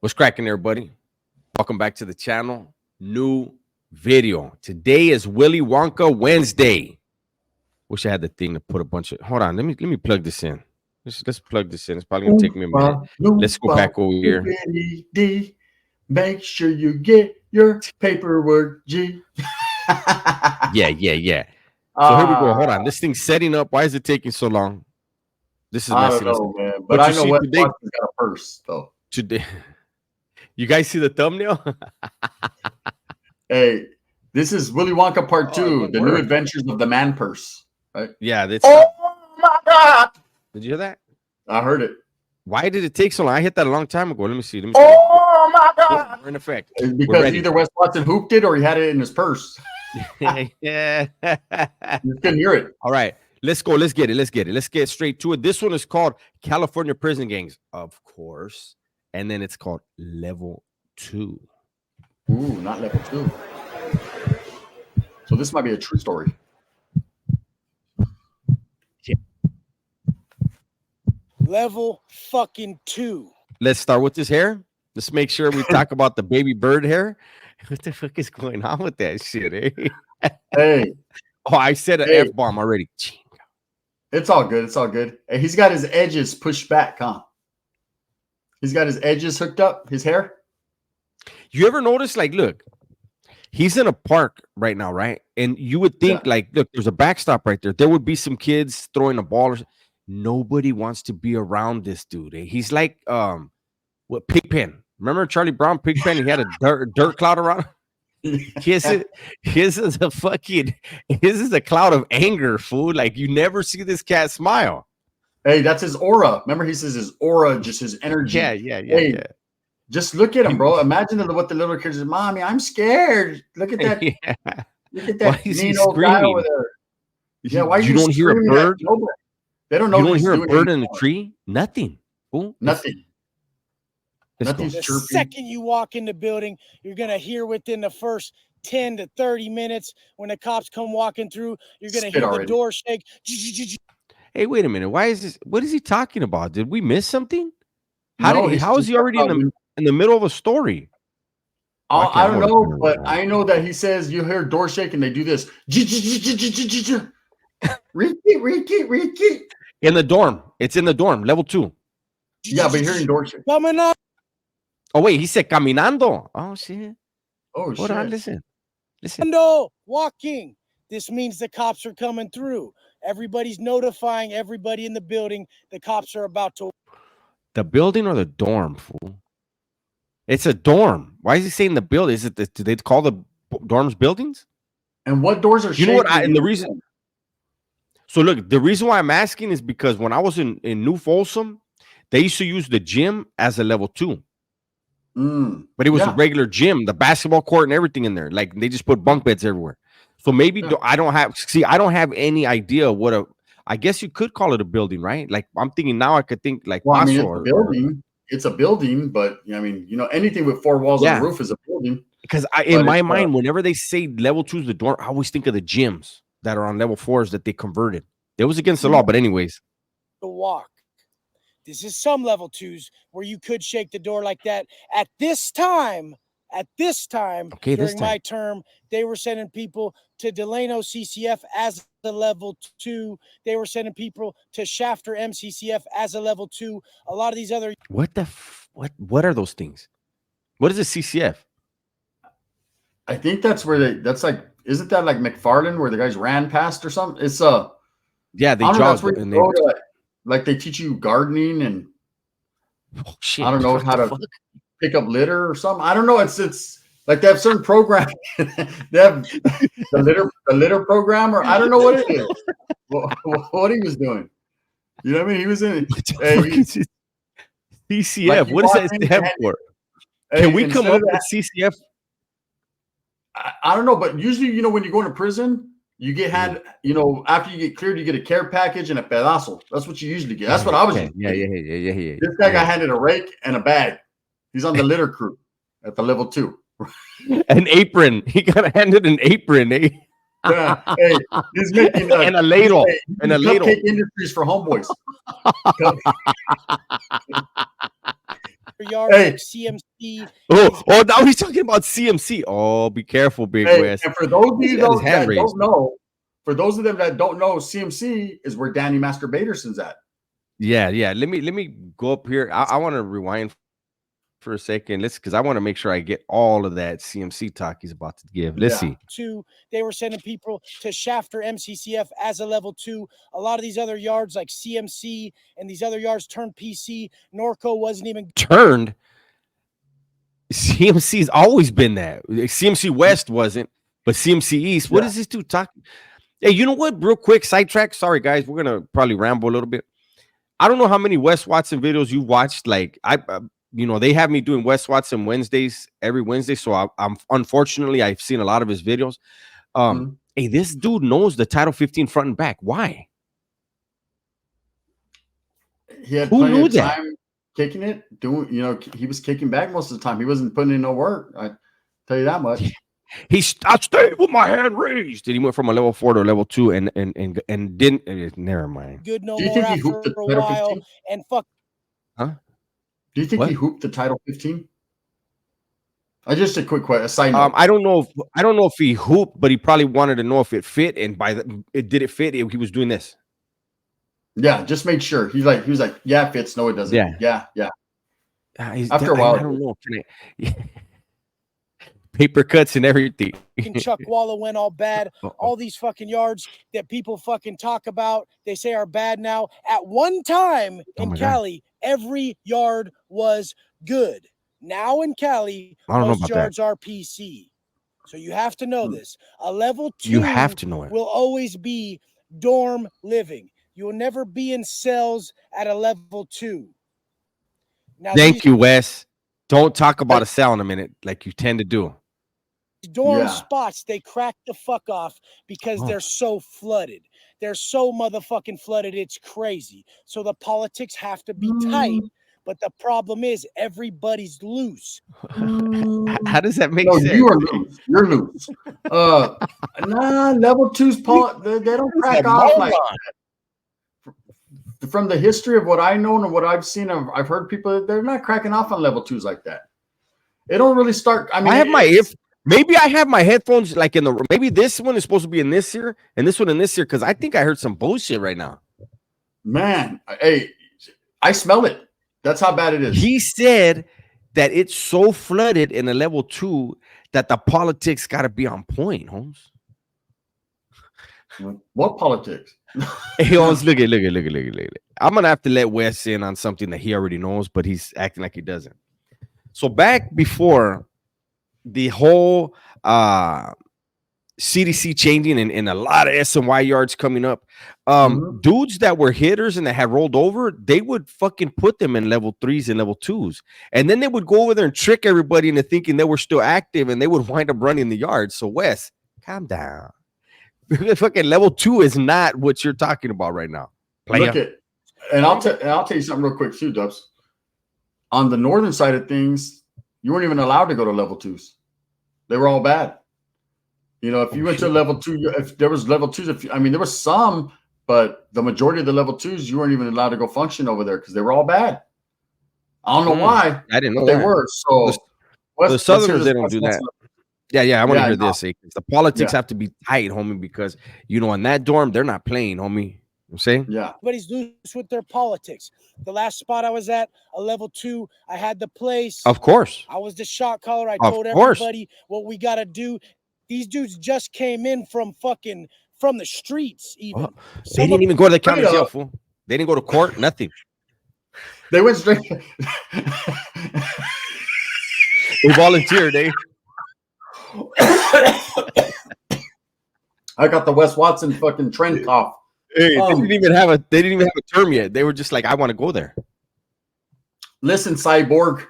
What's cracking there, buddy? Welcome back to the channel. New video. Today is Willy Wonka Wednesday. Wish I had the thing to put a bunch of. Hold on, let me plug this in. Let's plug this in. It's probably gonna take me a minute. Let's go back over here. D. Make sure you get your paperwork, G. Yeah. So here we go. Hold on. This thing's setting up. Why is it taking so long? This is messing us up. Man. But I know what today, got a purse, though. Today, you guys see the thumbnail? Hey, this is Willy Wonka Part 2, The New Adventures of the Man Purse. Right? Yeah. Oh my God! Did you hear that? I heard it. Why did it take so long? I hit that a long time ago. Let me see. Oh my God! We're in effect. Because either Wes Watson hooped it or he had it in his purse. Yeah. You couldn't hear it. All right. Let's go. Let's get it. Let's get straight to it. This one is called California Prison Gangs, of course. And then it's called Level 2. Ooh, not Level 2. So this might be a true story. Yeah. Level fucking 2. Let's start with this hair. Let's make sure we talk about the baby bird hair. What the fuck is going on with that shit, eh? Hey. Oh, I said an F-bomb already. It's all good. It's all good. Hey, he's got his edges pushed back, huh? He's got his edges hooked up, his hair. You ever notice, like, look, he's in a park right now, right? And you would think, like, look, there's a backstop right there. There would be some kids throwing a ball. Nobody wants to be around this dude. Eh? He's like, what, Pigpen. Remember Charlie Brown, Pigpen? He had a dirt cloud around him. His is a cloud of anger, fool. Like, you never see this cat smile. Hey, that's his aura. Remember, he says his aura, just his energy. Yeah. Just look at him, bro. Imagine what the little kids are. Mommy, I'm scared. Look at that. Yeah. Look at that mean old guy over there. Yeah, why you don't hear a bird? They don't know. You don't hear a bird in a tree? Nothing. Ooh, nothing. The second you walk in the building, you're going to hear within the first 10 to 30 minutes when the cops come walking through, you're going to hear the door shake. Hey, wait a minute. Why is this? What is he talking about? Did we miss something? How is he already in the middle of a story? I don't know, but I know that he says you hear door shake and they do this. Ricky. In the dorm. It's in the dorm, level 2. Yeah, but you're hearing door shake. Coming up. Oh, wait, he said caminando. Oh, shit. Oh, shit. Hold on, listen. Walking. This means the cops are coming through. Everybody's notifying everybody in the building. The cops are about to. The building or the dorm, fool? It's a dorm. Why is he saying the building? Is it? Do they call the dorms buildings? And what doors are? You know what? And the reason. So look, the reason why I'm asking is because when I was in New Folsom, they used to use the gym as a level 2. But it was a regular gym, the basketball court and everything in there. Like they just put bunk beds everywhere. So maybe I don't have any idea what I guess you could call it a building, right? Like I'm thinking now I could think like it's a building. It's a building, but I mean, anything with 4 walls on the roof is a building. Because in my mind, whenever they say level 2 is the dorm, I always think of the gyms that are on level 4s that they converted. It was against the law, but anyways. The walk. This is some level 2s where you could shake the door like that. At this time, during my term, they were sending people to Delano CCF as the level 2. They were sending people to Shafter MCCF as a level 2. A lot of these other. What are those things? What is a CCF? I think that's where isn't that like McFarland where the guys ran past or something? It's yeah, they jogged like they teach you gardening and I don't know how to pick up litter or something. I don't know. It's like they have certain program. They have the litter program, or I don't know what it is. What he was doing. You know what I mean? He was in CCF. Like what does that stand for? Can we come up with CCF? I don't know, but usually, when you go into prison, you get after you get cleared, you get a care package and a pedazo. That's what you usually get. That's what I was. Yeah. This guy got handed a rake and a bag. He's on the litter crew at the level 2. An apron. He got handed an apron. Eh? Yeah. Hey, he's making and a ladle. And a ladle. Cupcake Industries for homeboys. yards like CMC. Oh, now he's talking about CMC. Oh, be careful, Big West. And for those of you that don't know, for those of them that don't know, CMC is where Danny Masturbaterson's at. Yeah. Let me go up here. I want to rewind for a second. Because I want to make sure I get all of that CMC talk he's about to give. Let's see. They were sending people to Shafter MCCF as a level 2. A lot of these other yards like CMC and these other yards turned PC. Norco wasn't even turned. CMC's always been that. CMC West wasn't, but CMC East. What is this dude talking? Hey, you know what? Real quick, sidetrack. Sorry, guys. We're gonna probably ramble a little bit. I don't know how many Wes Watson videos you watched. Like they have me doing Wes Watson Wednesdays every Wednesday. So I'm unfortunately I've seen a lot of his videos. Hey, this dude knows the Title 15 front and back. Why? He had plenty of time kicking it. He was kicking back most of the time. He wasn't putting in no work. I tell you that much. I stayed with my hand raised. And he went from a level 4 to a level 2 and didn't. Never mind. Good no Do you more think he after hooped the a Title while 15? and fuck. Huh? Do you think he hooped the Title 15? Just a quick question. A side note. I don't know if he hooped, but he probably wanted to know if it fit, and did it fit? He was doing this. Yeah, just make sure. He was like, yeah, it fits. No, it doesn't. Yeah. After a while, I don't know. Paper cuts and everything. Chuck Walla went all bad. All these fucking yards that people fucking talk about, they say are bad now. At one time in Cali, every yard was good. Now in Cali, most yards are PC. So you have to know this. A level 2 you have to know it. Will always be dorm living. You will never be in cells at a level 2. Now, thank you, Wes. Don't talk about a cell in a minute like you tend to do. Dorm spots, they crack the fuck off because they're so flooded. They're so motherfucking flooded. It's crazy. So the politics have to be tight. But the problem is everybody's loose. How does that make sense? You are loose. You're loose. Level 2s, they don't crack off like that. From the history of what I know and what I've seen, I've heard people, they're not cracking off on level 2s like that. It don't really start. I mean, maybe I have my headphones like maybe this one is supposed to be in this ear and this one in this ear because I think I heard some bullshit right now. Man, hey, I smell it. That's how bad it is. He said that it's so flooded in a level 2 that the politics got to be on point, Holmes. What politics? Hey, Holmes, look at. I'm going to have to let Wes in on something that he already knows, but he's acting like he doesn't. So back before the whole CDC changing and a lot of SNY yards coming up, dudes that were hitters and that had rolled over, they would fucking put them in level 3s and level 2s, and then they would go over there and trick everybody into thinking they were still active, and they would wind up running the yards. So Wes, calm down. Fucking level 2 is not what you're talking about right now. Look at, and I'll tell you something real quick too, Dubs. On the northern side of things, you weren't even allowed to go to level 2s. They were all bad. If you went to level 2, if there was level 2s, there was some, but the majority of the level 2s, you weren't even allowed to go function over there because they were all bad. I don't know why. I didn't know they were. So the Southerners, they don't do that. Yeah. I want to hear this. The politics have to be tight, homie, because in that dorm, they're not playing, homie. I'm saying? Yeah. Everybody's loose with their politics. The last spot I was at, a level 2, I had the place. Of course. I was the shot caller. I told everybody what we got to do. These dudes just came in from the streets even. They didn't even go to the county jail, fool. They didn't go to court, nothing. They went straight. They volunteered, eh? I got the Wes Watson fucking trend cough. Hey, they didn't even have a term yet. They were just like, I want to go there. Listen, Cyborg,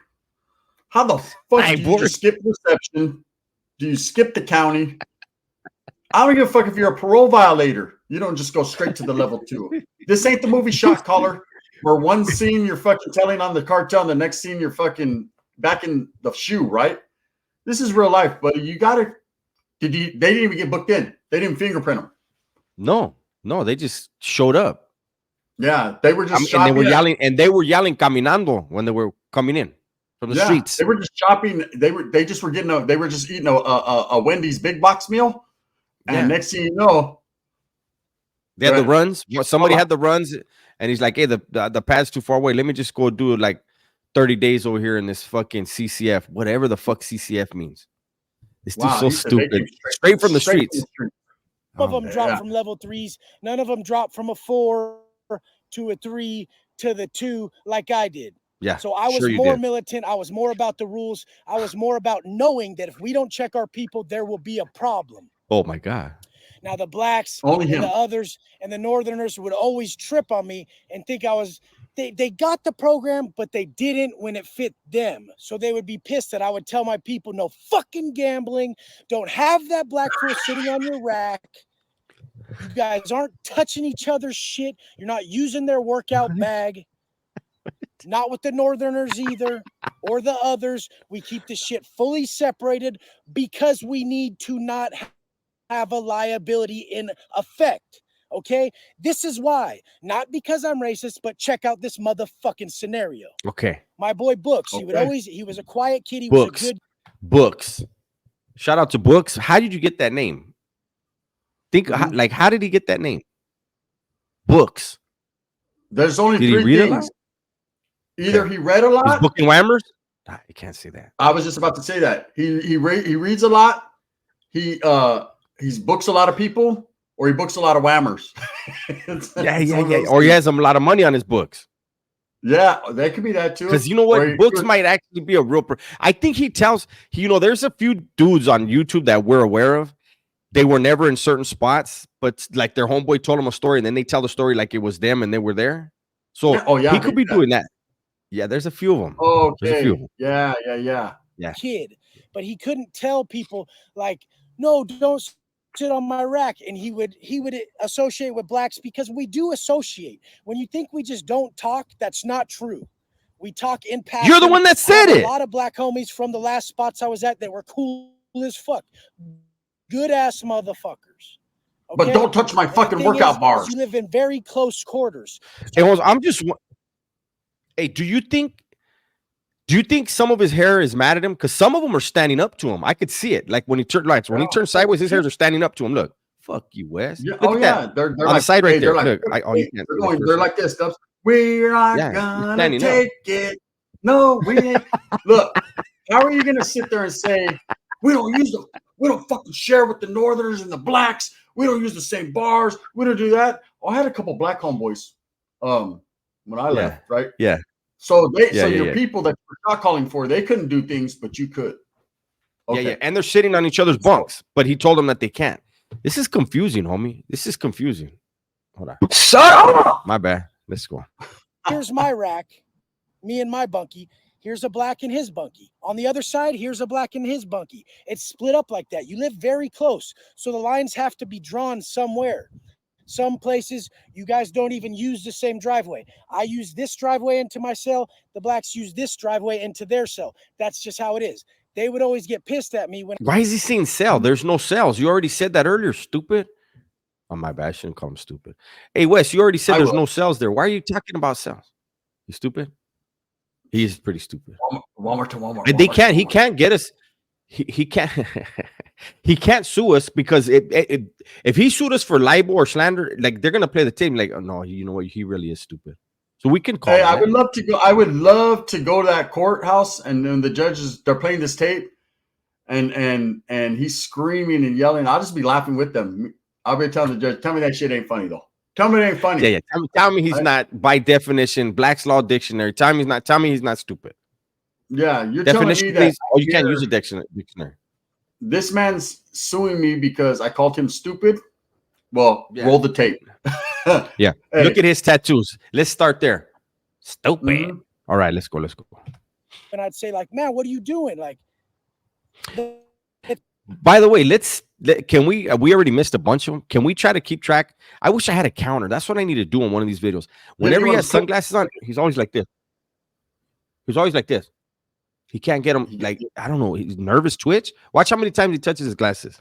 how the fuck did you just skip reception? Do you skip the county? I don't give a fuck if you're a parole violator. You don't just go straight to the level 2. This ain't the movie Shot Caller, where one scene you're fucking telling on the cartel, and the next scene you're fucking back in the shoe, right? This is real life, buddy. You gotta. They didn't even get booked in. They didn't fingerprint them. No, they just showed up. Yeah, they were just. And they were yelling caminando when they were coming in from the streets. They were just shopping. They just were getting they were just eating a Wendy's big box meal, and next thing you know, they had the runs. Somebody had the runs, and he's like, "Hey, the pad's too far away. Let me just go do like 30 days over here in this fucking CCF, whatever the fuck CCF means." This dude's so stupid. Straight from the streets. Some of them dropped from level 3s. None of them dropped from a 4 to a 3 to the 2 like I did. Yeah. So I was more militant. I was more about the rules. I was more about knowing that if we don't check our people, there will be a problem. Oh my God. Now the blacks and the others and the northerners would always trip on me and think I was they got the program, but they didn't when it fit them. So they would be pissed that I would tell my people, no fucking gambling. Don't have that black fool sitting on your rack. You guys aren't touching each other's shit. You're not using their workout bag. Not with the northerners either, or the others. We keep the shit fully separated because we need to not have a liability in effect. Okay, this is why, not because I'm racist, but check out this motherfucking scenario. Okay, my boy Books, he was a quiet kid. He was a good Books. Shout out to Books. How did you get that name? How did he get that name? Books. There's only three things. Either he read a lot. He's booking whammers. I can't say that. I was just about to say that he reads a lot. He's books a lot of people. Or he books a lot of whammers. yeah. Or he has a lot of money on his books. Yeah, that could be that too. Because you know what? Books might actually be a real... I think he tells... there's a few dudes on YouTube that we're aware of. They were never in certain spots, but like their homeboy told them a story, and then they tell the story like it was them and they were there. So he could be doing that. Yeah, there's a few of them. Okay. Yeah. Kid, but he couldn't tell people like, no, don't sit on my rack, and he would associate with blacks because we do associate. When you think we just don't talk, that's not true. We talk in passion. You're the one that said it. A lot of black homies from the last spots I was at that were cool as fuck, good ass motherfuckers. Okay? But don't touch my fucking workout bars. You live in very close quarters. Hey, do you think some of his hair is mad at him? Because some of them are standing up to him. I could see it. Like when he turned lights, when he turned sideways, his hairs are standing up to him. Look, fuck you, Wes. Yeah. Look at that. They're on the side right there. Like, they're like this stuff. We're not gonna take it. No, we ain't. Look, how are you gonna sit there and say we don't fucking share with the northerners and the blacks? We don't use the same bars. We don't do that. I had a couple black homeboys when I left, right? Yeah. So your people that you're not calling for, they couldn't do things, but you could. Okay. Yeah. And they're sitting on each other's bunks, but he told them that they can't. This is confusing, homie. This is confusing. Hold on. Shut up. My bad. Let's go. Here's my rack, me and my bunkie. Here's a black in his bunkie. On the other side, here's a black in his bunkie. It's split up like that. You live very close. So the lines have to be drawn somewhere. Some places, you guys don't even use the same driveway. I use this driveway into my cell. The blacks use this driveway into their cell. That's just how it is. They would always get pissed at me when... Why is he saying cell? There's no cells. You already said that earlier, stupid. Oh, my bad. I shouldn't call him stupid. Hey, Wes, you already said there's no cells there. Why are you talking about cells? You stupid? He's pretty stupid. Walmart to Walmart. And he can't get us. He can't he can't sue us because if he sued us for libel or slander, like they're gonna play the tape like, oh no, you know what, he really is stupid. So we can call. Hey, I would love to go. I would love to go to that courthouse, and then the judges, they're playing this tape, and he's screaming and yelling. I'll just be laughing with them. I'll be telling the judge, tell me that shit ain't funny though. Tell me it ain't funny. Yeah. Tell me he's not, by definition, Black's Law Dictionary. Tell me he's not stupid. Yeah, you're telling me that. Oh, you can't use a dictionary. This man's suing me because I called him stupid. Well, roll the tape. Yeah. Hey. Look at his tattoos. Let's start there. Stupid. Mm-hmm. All right, let's go. And I'd say, like, man, what are you doing? Like, by the way, can we already missed a bunch of them. Can we try to keep track? I wish I had a counter. That's what I need to do on one of these videos. Whenever he has sunglasses on, he's always like this. He can't get them. Like, I don't know. He's nervous twitch. Watch how many times he touches his glasses.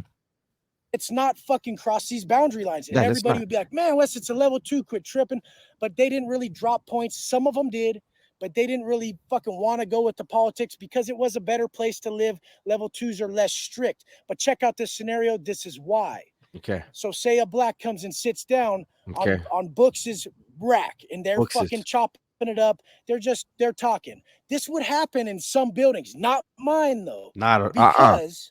It's not fucking cross these boundary lines. And everybody would be like, man, Wes, it's a level 2. Quit tripping. But they didn't really drop points. Some of them did. but they didn't really fucking want to go with the politics because it was a better place to live. Level 2s are less strict. But check out this scenario. This is why. Okay. So say a black comes and sits down on Books's rack and they're fucking chopping it up. They're talking. This would happen in some buildings, not mine though. Because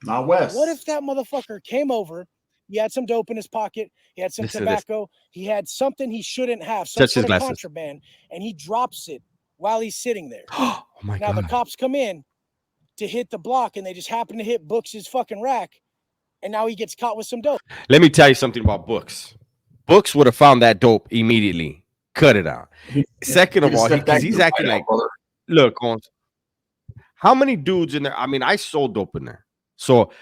not West. What if that motherfucker came over? He had some dope in his pocket. He had some tobacco. He had something he shouldn't have, some sort of contraband, and he drops it while he's sitting there. Oh my God. Now the cops come in to hit the block, and they just happen to hit Books' fucking rack, and now he gets caught with some dope. Let me tell you something about Books. Books would have found that dope immediately. Cut it out. Second of all, because he's acting like, look, how many dudes in there? I mean, I sold dope in there. So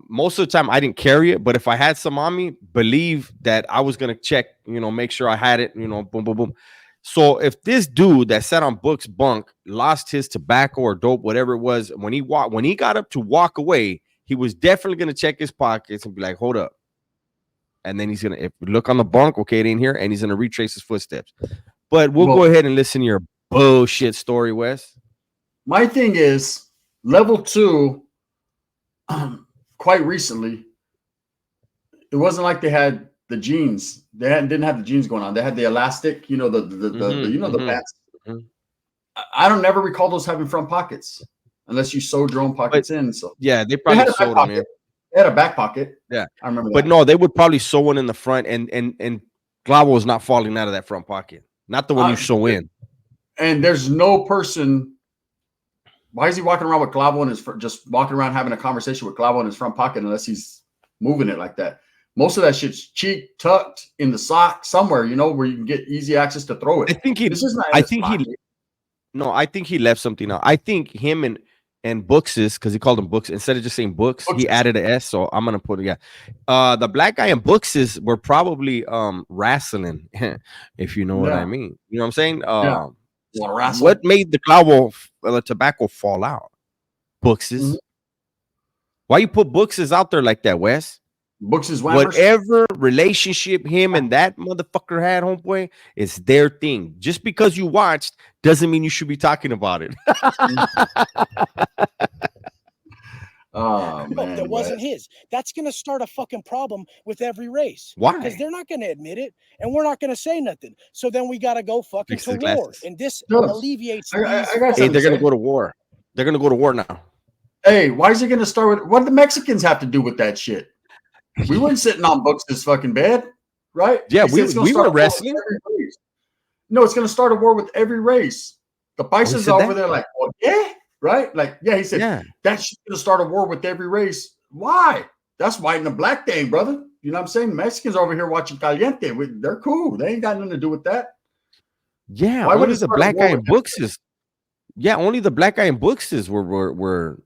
most of the time I didn't carry it, but if I had some on me, believe that I was gonna check, make sure I had it, boom, boom, boom. So if this dude that sat on Book's bunk lost his tobacco or dope, whatever it was, when he got up to walk away, he was definitely gonna check his pockets and be like, hold up. And then he's gonna, if you look on the bunk, okay, it ain't here, and he's gonna retrace his footsteps. But we'll go ahead and listen to your bullshit story, Wes. My thing is level 2. Quite recently, it wasn't like they had the jeans. They didn't have the jeans going on. They had the elastic, the pants. Mm-hmm. I don't never recall those having front pockets unless you sewed your own pockets in. So yeah, they probably sewed them in. They had a back pocket. Yeah, I remember. But no, they would probably sew one in the front, and Glavo was not falling out of that front pocket, not the one you sew in. And there's no person. Why is he walking around with Glavo in his just walking around having a conversation with Glavo in his front pocket unless he's moving it like that? Most of that shit's cheek tucked in the sock somewhere, where you can get easy access to throw it. I think he left something out. I think him and Books's, because he called him Books instead of just saying Books, he added an S. So I'm gonna put it. Yeah, the black guy and Books's were probably wrestling, if you know what I mean. You know what I'm saying? What made the Glavo tobacco fall out? Books's. Mm-hmm. Why you put Books's out there like that, Wes? Books's whatever relationship him and that motherfucker had, homeboy, it's their thing. Just because you watched doesn't mean you should be talking about it. Oh man, that wasn't his. That's gonna start a fucking problem with every race. Why? Because they're not gonna admit it, and we're not gonna say nothing. So then we gotta go fucking to war, and this alleviates. Hey, they're gonna go to war. They're gonna go to war now. Hey, why is it gonna start with? What do the Mexicans have to do with that shit? We weren't sitting on Books' fucking bed, right? Yeah, we were wrestling. No, it's gonna start a war with every race. The Bison's over there like, well, yeah. Right? Like, yeah, he said, that's going to start a war with every race. Why? That's white and the black thing, brother. You know what I'm saying? Mexicans over here watching Caliente. They're cool. They ain't got nothing to do with that. Yeah, why only the black guy in Books's. Yeah, only the black guy in Books's were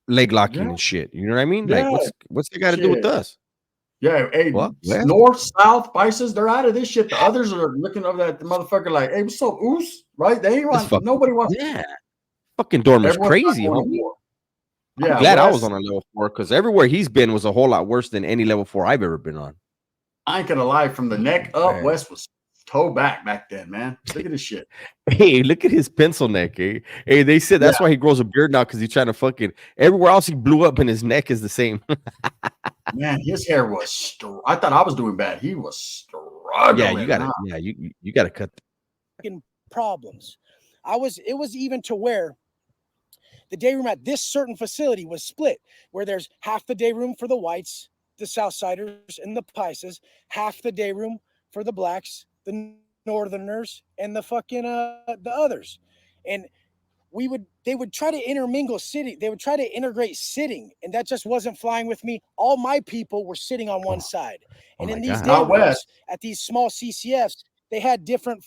leg locking and shit. You know what I mean? Yeah. Like, what's that got to do with us? Yeah, hey, north, south, Bisons, they're out of this shit. The others are looking over at the motherfucker like, hey, what's up, Oos? Right? They ain't want, nobody wants. Yeah. Fucking Dormer's crazy. Yeah, I'm glad I was on a level 4 because everywhere he's been was a whole lot worse than any level 4 I've ever been on. I ain't gonna lie, from the neck up, West was toe back then, man. Look at this shit. Hey, look at his pencil neck. Eh? Hey, they said that's why he grows a beard now because he's trying to fucking everywhere else he blew up and his neck is the same. Man, his hair was. I thought I was doing bad. He was struggling. Yeah, you gotta. Yeah, you gotta cut. Problems. It was even to where the day room at this certain facility was split, where there's half the day room for the whites, the Southsiders, and the Pisces, half the day room for the blacks, the Northerners, and the fucking the others. And they would try to intermingle sitting. They would try to integrate sitting, and that just wasn't flying with me. All my people were sitting on one side, and in these day rooms at these small CCFs, they had different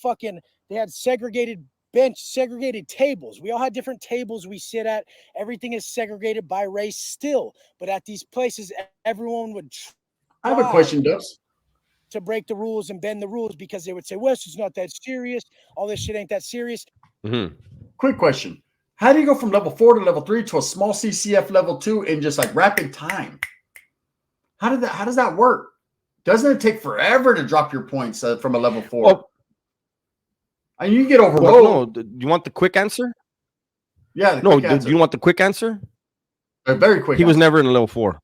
they had segregated tables. We all had different tables we sit at. Everything is segregated by race still. But at these places, everyone would I have a question, Dubs. To break the rules and bend the rules because they would say, West, it's not that serious. All this shit ain't that serious. Mm-hmm. Quick question. How do you go from level 4 to level 3 to a small CCF level 2 in just like rapid time? How does that work? Doesn't it take forever to drop your points from a level 4? I mean, you get overloaded. No, do you want the quick answer? Yeah. Do you want the quick answer? A very quick. He was never in a level 4.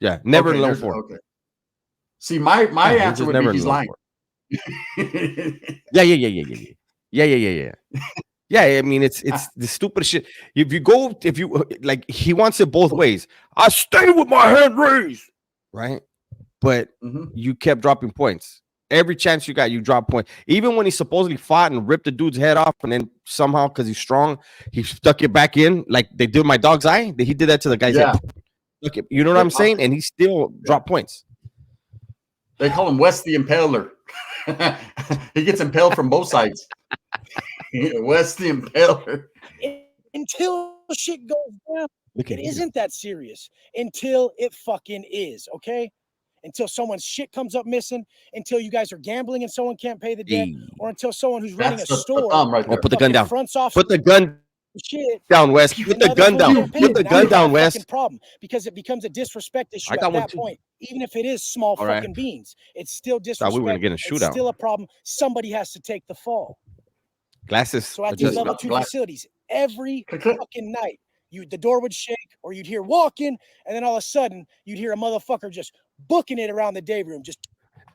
Yeah, never in level 4. Okay. See, my answer would be he's lying. Yeah. Yeah, I mean, it's the stupid shit. If you like, he wants it both ways. I stay with my hand raised, right? But you kept dropping points. Every chance you got, you drop points. Even when he supposedly fought and ripped the dude's head off, and then somehow, because he's strong, he stuck it back in, like they did my dog's eye. He did that to the guy's head. You know what I'm saying? And he still dropped points. They call him Wes the Impaler. He gets impaled from both sides. Wes the Impaler. Until shit goes down, it isn't that serious. Until it fucking is, okay? Until someone's shit comes up missing, until you guys are gambling and someone can't pay the debt, or until someone who's running a store put the gun down. Put the gun shit down, Wes. Put the gun down. Put the gun down, Wes. Problem, because it becomes a disrespect issue at that point. Even if it is small fucking beans, it's still disrespect. We were gonna get a shootout. It's still a problem. Somebody has to take the fall. Glasses. So at these level 2 facilities, every fucking night, the door would shake, or you'd hear walking, and then all of a sudden you'd hear a motherfucker just booking it around the day room. Just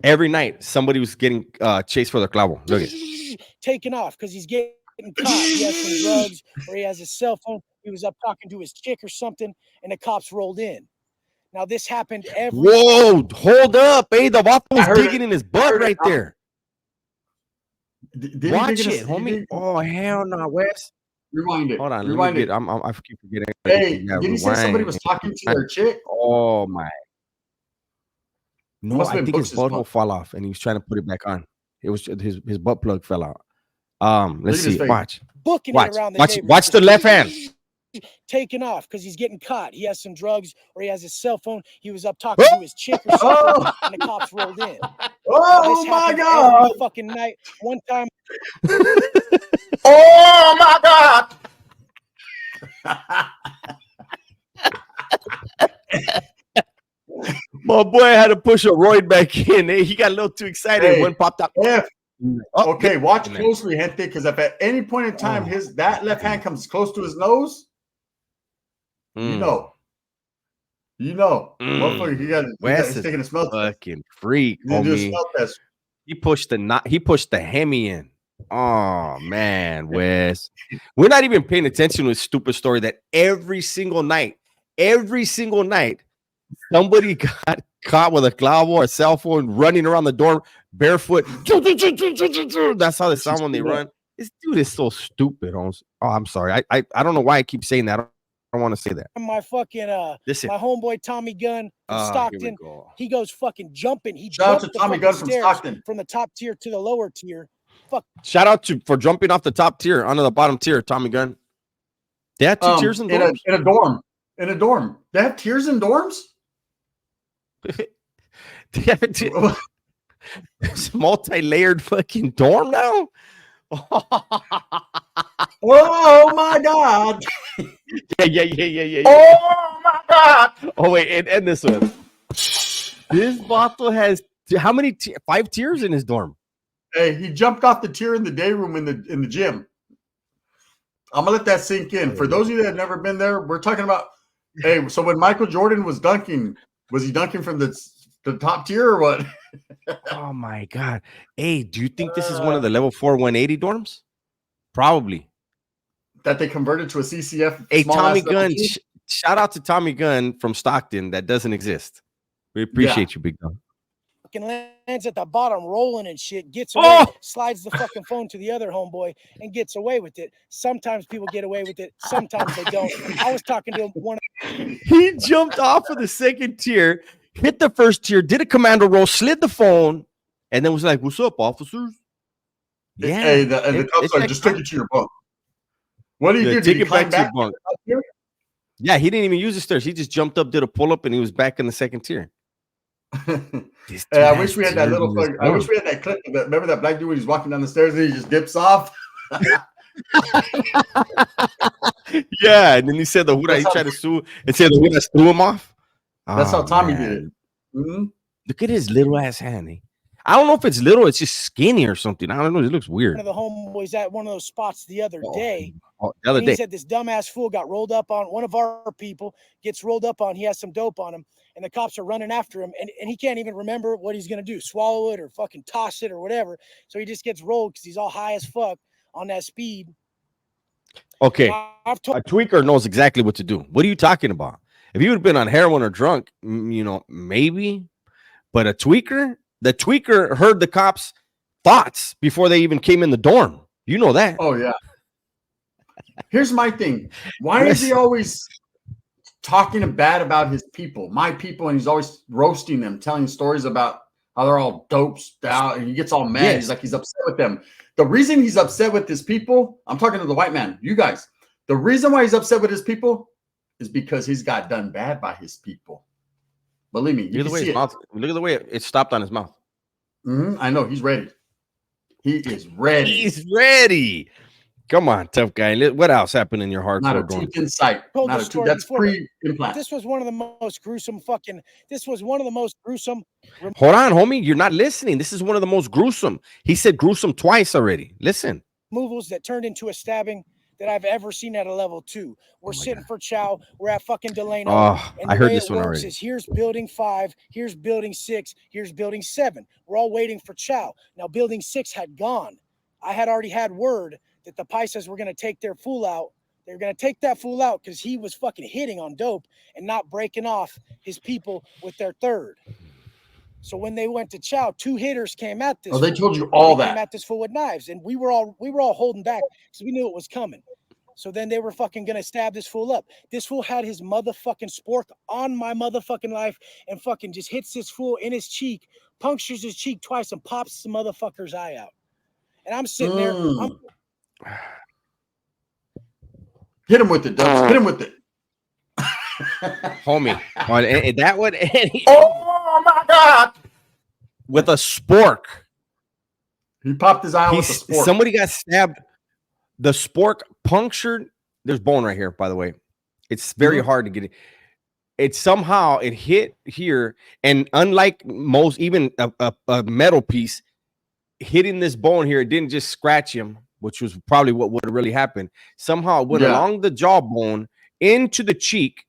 every night, somebody was getting chased for the clavo. Look at taken off because he's getting caught. He has some drugs, or he has his cell phone. He was up talking to his chick or something, and the cops rolled in. Now this happened every. Whoa! Hold up! Hey, the vato was digging in his butt right there. Watch it, homie. Oh hell no, Wes. Rewind it. Hold on. Rewind it. I keep forgetting. Hey, did he say somebody was talking to their chick? Oh my. No, I think his butthole fell off, and he was trying to put it back on. It was his butt plug fell out. Let's see. Watch. Booking it around the watch the left hand. Taken off because he's getting caught. He has some drugs, or he has his cell phone. He was up talking to his chick or something, and the cops rolled in. Oh my God! Every fucking night. One time. Oh my God! My boy had to push a Royd back in. He got a little too excited. One popped up. Okay, watch closely, gente, because if at any point in time that left hand comes close to his nose, you know. Motherfucker, he's taking a smell test. Fucking freak, homie. He pushed the Hemi in. Oh man, Wes. We're not even paying attention to his stupid story that every single night, somebody got caught with a clavo or a cell phone running around the dorm barefoot. That's how they sound when they run. This dude is so stupid. Oh, I'm sorry. I don't know why I keep saying that. I don't want to say that. My fucking listen, my homeboy Tommy Gunn from Stockton. He goes fucking jumping. He shout out to Tommy Gunn from Stockton, from the top tier to the lower tier. Fuck. Shout out for jumping off the top tier onto the bottom tier, Tommy Gunn. They have 2 tiers in dorms? In a dorm. In a dorm. They have tiers in dorms? They have it's multi-layered fucking dorm now. Oh my God. Yeah. Oh my God. Oh wait, and this one. This bottle has how many 5 tiers in his dorm? Hey, he jumped off the tier in the day room in the gym. I'm gonna let that sink in. For those of you that have never been there, we're talking about. Hey, so when Michael Jordan was dunking, was he dunking from the top tier or what? Oh my God. Hey, do you think this is one of the level 4 180 dorms? Probably. That they converted to a CCF. Hey, Tommy Gunn. Shout out to Tommy Gunn from Stockton. That doesn't exist. We appreciate you, big dog. Fucking lands at the bottom, rolling and shit. Gets away, slides the fucking phone to the other homeboy, and gets away with it. Sometimes people get away with it. Sometimes they don't. I was talking to him. He jumped off of the second tier, hit the first tier, did a commando roll, slid the phone, and then was like, "What's up, officers?" Yeah. Hey, the cops are just take it to your bunk. What do you do? Take it back to your bunk. Yeah, he didn't even use the stairs. He just jumped up, did a pull up, and he was back in the second tier. Hey, I wish we had that little. I wish we had that clip. Remember that black dude when he's walking down the stairs and he just dips off. Yeah, and then he said he tried to sue and said the Hudas threw him off. That's how Tommy did it. Mm-hmm. Look at his little ass hand. I don't know if it's little, it's just skinny or something. I don't know. It looks weird. One of the homeboys at one of those spots the other day. The other day. He said this dumbass fool got rolled up on. One of our people gets rolled up on. He has some dope on him, and the cops are running after him, and he can't even remember what he's going to do, swallow it or fucking toss it or whatever. So he just gets rolled because he's all high as fuck on that speed. Okay. A tweaker knows exactly what to do. What are you talking about? If you would have been on heroin or drunk, you know, maybe. But the tweaker heard the cops' thoughts before they even came in the dorm. You know that. Oh, yeah. Here's my thing. Why is he always talking bad about his people, my people, and he's always roasting them, telling stories about how they're all doped out, and he gets all mad. He's like, he's upset with them. The reason he's upset with his people, I'm talking to the white man, you guys, the reason why he's upset with his people is because he's got done bad by his people. Believe me. Look at the way it stopped on his mouth. I know. He's ready. He is ready. He's ready. Come on, tough guy. What else happened in your hardcore? Not a tooth in sight. Not a tooth. That's pre-implant. This was one of the most gruesome Hold on, homie. You're not listening. This is one of the most gruesome. He said gruesome twice already. Listen. Removals that turned into a stabbing that I've ever seen at a level 2. We're sitting for chow. We're at fucking Delano. Oh, I heard this one already. Here's building 5. Here's building 6. Here's building 7. We're all waiting for chow. Now, building 6 had gone. I had already had word that the Paisas were going to take their fool out. They were going to take that fool out because he was fucking hitting on dope and not breaking off his people with their third. So when they went to chow, 2 hitters came at this. Oh, they told you all that. Came at this fool with knives, and we were all holding back because we knew it was coming. So then they were fucking gonna stab this fool up. This fool had his motherfucking spork on my motherfucking life and fucking just hits this fool in his cheek, punctures his cheek twice, and pops the motherfucker's eye out. And I'm sitting there. Hit him with it, Dubs. Hit him with it. Homie. And that would oh my God. With a spork. He popped his eye out with a spork. Somebody got stabbed. The spork punctured. There's bone right here, by the way. It's very hard to get it. It somehow it hit here, and unlike most, even a metal piece hitting this bone here, it didn't just scratch him, which was probably what would have really happened. Somehow it went along the jawbone into the cheek,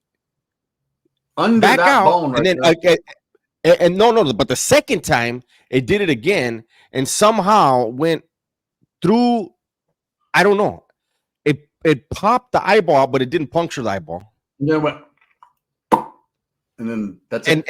under back that out, bone, right and then and no, but the second time it did it again, and somehow went through. I don't know. It popped the eyeball, but it didn't puncture the eyeball. And then went, and then that's and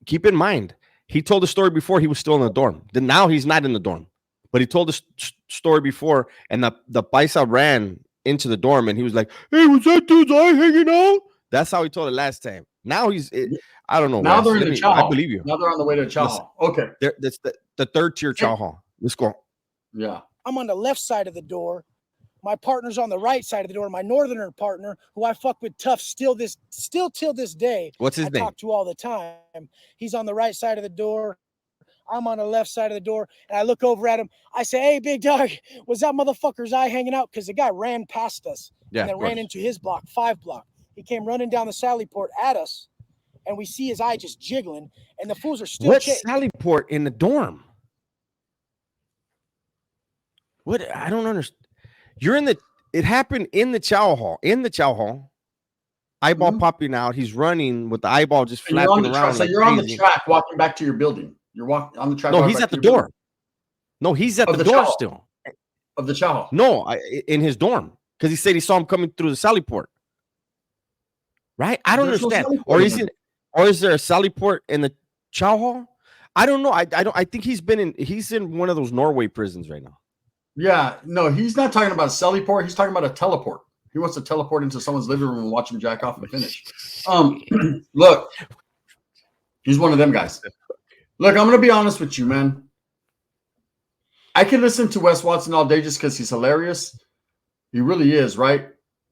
keep in mind, he told the story before he was still in the dorm. Then now he's not in the dorm, but he told the story before, and the paisa ran into the dorm, and he was like, "Hey, was that dude's eye hanging out?" That's how he told it last time. Now I don't know. Now they're in the chow hall. I believe you. Now they're on the way to the chow hall. Okay, that's the third tier chow hall. Let's go. Yeah. I'm on the left side of the door. My partner's on the right side of the door. My northerner partner, who I fuck with tough still till this day. What's his name? I talk to all the time. He's on the right side of the door. I'm on the left side of the door, and I look over at him. I say, "Hey, big dog, was that motherfucker's eye hanging out?" Because the guy ran past us and then ran into his block, 5 block. He came running down the Sally Port at us, and we see his eye just jiggling, and the fools are still. What Sally Port in the dorm? What? I don't understand. It happened in the chow hall. In the chow hall, eyeball popping out. He's running with the eyeball just flapping around. So you're on the track walking back to your building. You're walking on the track. No, he's at the door. No, he's at the door still. Of the chow hall. No, in his dorm, because he said he saw him coming through the Sally Port. Right? I don't understand. Or is there a Sally Port in the chow hall? I don't know. I think he's in one of those Norway prisons right now. Yeah, no, he's not talking about a Sally Port. He's talking about a teleport. He wants to teleport into someone's living room and watch him jack off and finish. Look, he's one of them guys. Look, I'm going to be honest with you, man. I can listen to Wes Watson all day just because he's hilarious. He really is, right?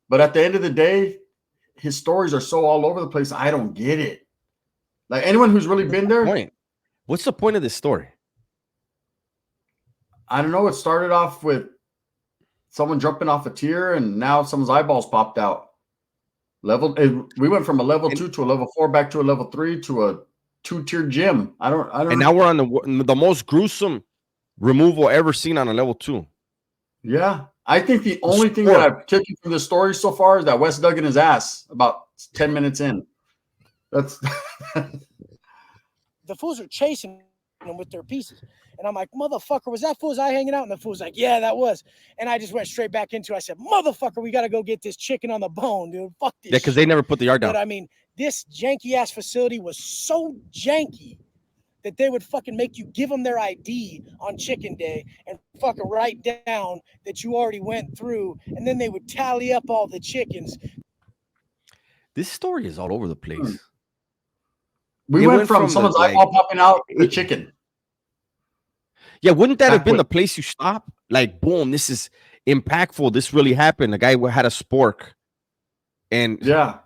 But at the end of the day, his stories are so all over the place. I don't get it. Like anyone who's really been there. What's the point of this story? I don't know. It started off with someone jumping off a tier, and now someone's eyeballs popped out. We went from a level 2 to a level 4, back to a level 3 to a 2-tier gym. I don't. And now we're on the most gruesome removal ever seen on a level 2. Yeah, I think the only thing that I've taken from the story so far is that Wes dug in his ass about 10 minutes in. That's the fools are chasing them with their pieces. And I'm like, motherfucker, was that fool's eye hanging out? And the fool's like, yeah, that was. And I just went straight back into it. I said, motherfucker, we got to go get this chicken on the bone, dude. Fuck this. Yeah, because they never put the yard down. But I mean, this janky ass facility was so janky that they would fucking make you give them their ID on chicken day and fucking write down that you already went through. And then they would tally up all the chickens. This story is all over the place. We went from someone's eyeball popping out to chicken. Yeah, wouldn't that have been the place you stop? Like, boom, this is impactful. This really happened. The guy had a spork, and yeah,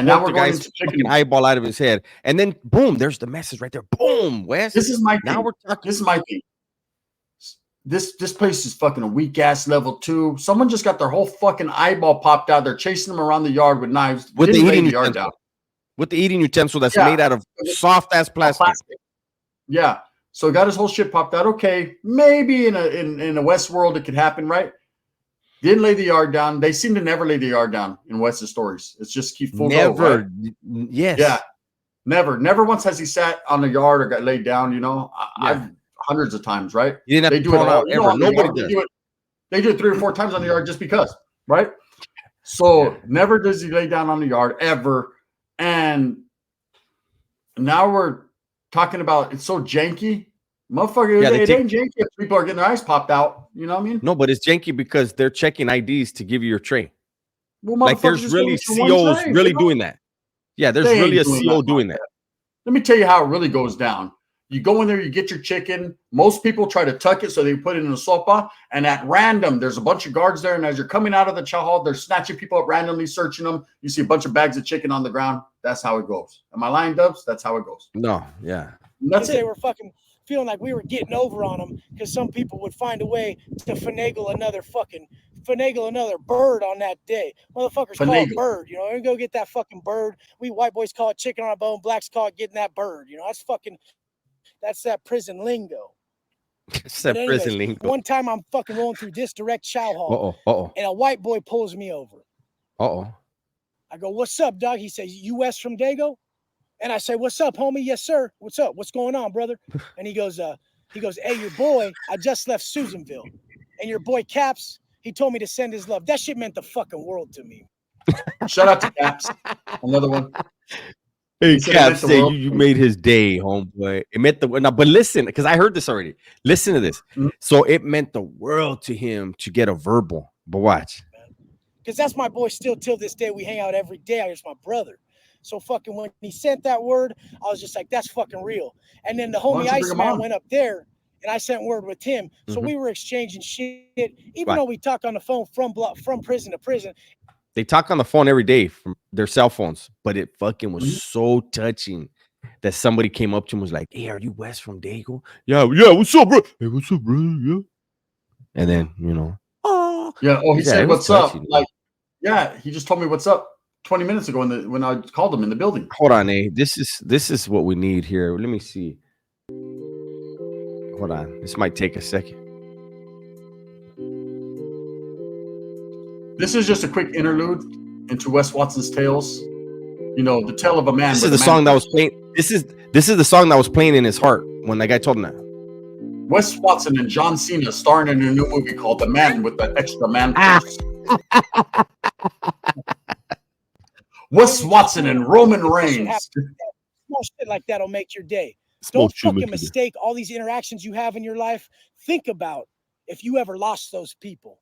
now we're going to chicken eyeball out of his head, and then boom, there's the message right there. Boom, Wes. This is my thing. Now we're talking. This is my thing. This place is fucking a weak ass level 2. Someone just got their whole fucking eyeball popped out. They're chasing them around the yard with knives. With the eating utensil. With the eating utensil that's made out of soft ass plastic. Yeah. So got his whole shit popped out. Okay, maybe in a West world it could happen, right? Didn't lay the yard down. They seem to never lay the yard down in West's stories. It's just keep full never. Go, right? Yes. Yeah. Never once has he sat on the yard or got laid down. You know, I've hundreds of times, right? You didn't have to do it all, ever. Nobody does. They do it 3 or 4 times on the yard just because, right? So never does he lay down on the yard ever. And now we're talking about it's so janky. Motherfucker, it ain't janky if people are getting their eyes popped out. You know what I mean? No, but it's janky because they're checking IDs to give you your tray. Well, like there's really COs really doing that. Yeah, there's really a CO doing that. Let me tell you how it really goes down. You go in there, you get your chicken. Most people try to tuck it so they put it in a sopa. And at random, there's a bunch of guards there. And as you're coming out of the chow hall, they're snatching people up randomly, searching them. You see a bunch of bags of chicken on the ground. That's how it goes. Am I lying, Dubs? That's how it goes. No, yeah. That's it. They were fucking feeling like we were getting over on them because some people would find a way to finagle another bird on that day. Motherfuckers call it bird, you know. We go get that fucking bird. We white boys call it chicken on a bone. Blacks call it getting that bird. You know, that's that prison lingo. It's that prison lingo. One time I'm fucking rolling through this direct chow hall, and a white boy pulls me over. I go, "What's up, dog?" He says, "You West from Dago?" And I say, "What's up, homie?" "Yes, sir." "What's up? What's going on, brother?" And he goes, "Hey, your boy, I just left Susanville, and your boy Caps, he told me to send his love." That shit meant the fucking world to me. Shout out to Caps. Another one. Hey, Caps, say you made his day, homeboy. It meant but listen, because I heard this already. Listen to this. Mm-hmm. So it meant the world to him to get a verbal. But watch. Because that's my boy still till this day. We hang out every day. He's my brother. So fucking when he sent that word, I was just like, that's fucking real. And then the homie Iceman went up there and I sent word with him. So we were exchanging shit, even though we talk on the phone from prison to prison. They talk on the phone every day from their cell phones, but it fucking was so touching that somebody came up to him and was like, "Hey, are you Wes from Dago?" Yeah, what's up, bro? Hey, what's up, bro? Yeah. And then, you know, he said, "What's up?" Like, yeah, he just told me what's up 20 minutes ago when I called him in the building. Hold on, this is what we need here. Let me see. Hold on. This might take a second. This is just a quick interlude into Wes Watson's tales. You know, the tale of a man. This is the song that was playing. This is the song that was playing in his heart when that guy told him that. Wes Watson and John Cena starring in a new movie called The Man with the Extra Man Purse. Wes Watson and Roman Reigns. Small shit like that'll make your day. Don't fucking mistake all these interactions you have in your life. Think about if you ever lost those people.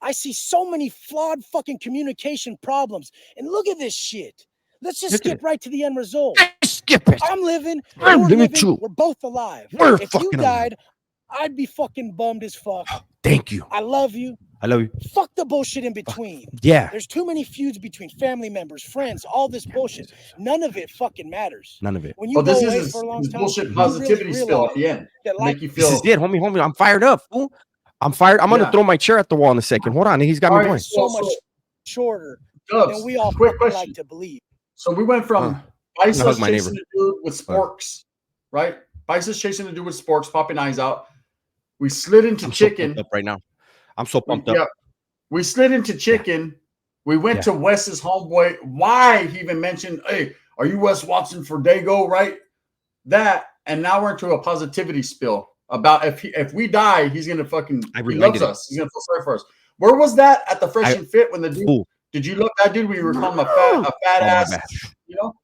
I see so many flawed fucking communication problems. And look at this shit. Let's just skip right to the end result. Skip it. I'm living. I'm living too. We're both alive. If you died, I'd be fucking bummed as fuck. Thank you. I love you. I love you. Fuck the bullshit in between. Yeah. There's too many feuds between family members, friends, all this bullshit. None of it fucking matters. None of it. When you go away for a long time, bullshit positivity spill at the end. Make you feel. This is it, homie. I'm fired up. Fool. I'm fired. I'm gonna throw my chair at the wall in a second. Hold on, he's got me going. So much shorter than we all like to believe. So we went from Bice's chasing the dude with sporks, right? Bice's chasing the dude with sporks, popping eyes out. We slid into chicken. So pumped up right now. I'm so pumped up. Yeah, we slid into chicken. Yeah. We went to Wes's homeboy. Why he even mentioned, hey, are you Wes Watson for Dago, right? That, and now we're into a positivity spill about if we die, he's gonna fucking he loves us. He's gonna feel sorry for us. Where was that at the Fresh and Fit when the dude? Did you look that dude when you were calling him a fat ass? You know,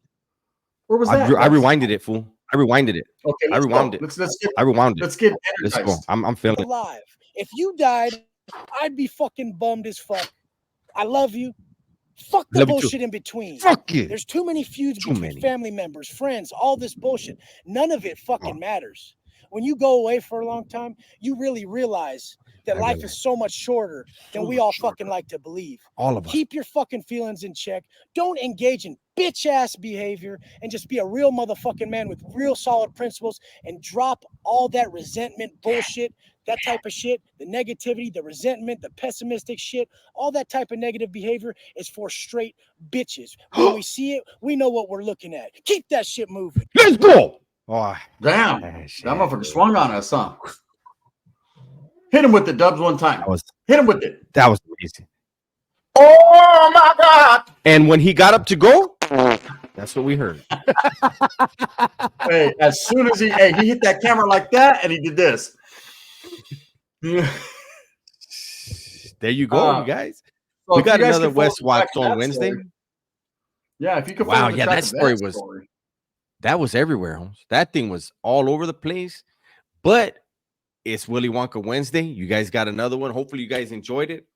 where was that? I rewinded it, fool. I rewinded it. Okay, I rewound it. I rewound it. Let's get energized. Let's go. I'm feeling it. Alive. If you died, I'd be fucking bummed as fuck. I love you. Fuck the bullshit in between. Fuck you. There's too many feuds between family members, friends, all this bullshit. None of it fucking matters. When you go away for a long time, you really realize that life is so much shorter than we all fucking like to believe. All of us. Keep your fucking feelings in check. Don't engage in bitch-ass behavior and just be a real motherfucking man with real solid principles and drop all that resentment bullshit, that type of shit, the negativity, the resentment, the pessimistic shit, all that type of negative behavior is for straight bitches. When we see it, we know what we're looking at. Keep that shit moving. Let's go. Oh, damn. That motherfucker swung on us, huh? Hit him with the Dubs one time. Hit him with it. That was amazing. Oh my God. And when he got up to go, that's what we heard. Hey, as soon as he hit that camera like that and he did this. There you go, you guys. So we got another West Watch on Wednesday. Yeah, if you could. Wow, yeah, that story was that was everywhere, Holmes. That thing was all over the place. But it's Willy Wonka Wednesday. You guys got another one. Hopefully, you guys enjoyed it.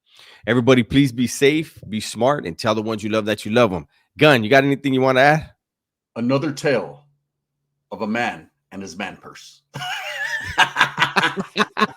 Everybody, please be safe, be smart, and tell the ones you love that you love them. Gun, you got anything you want to add? Another tale of a man and his man purse.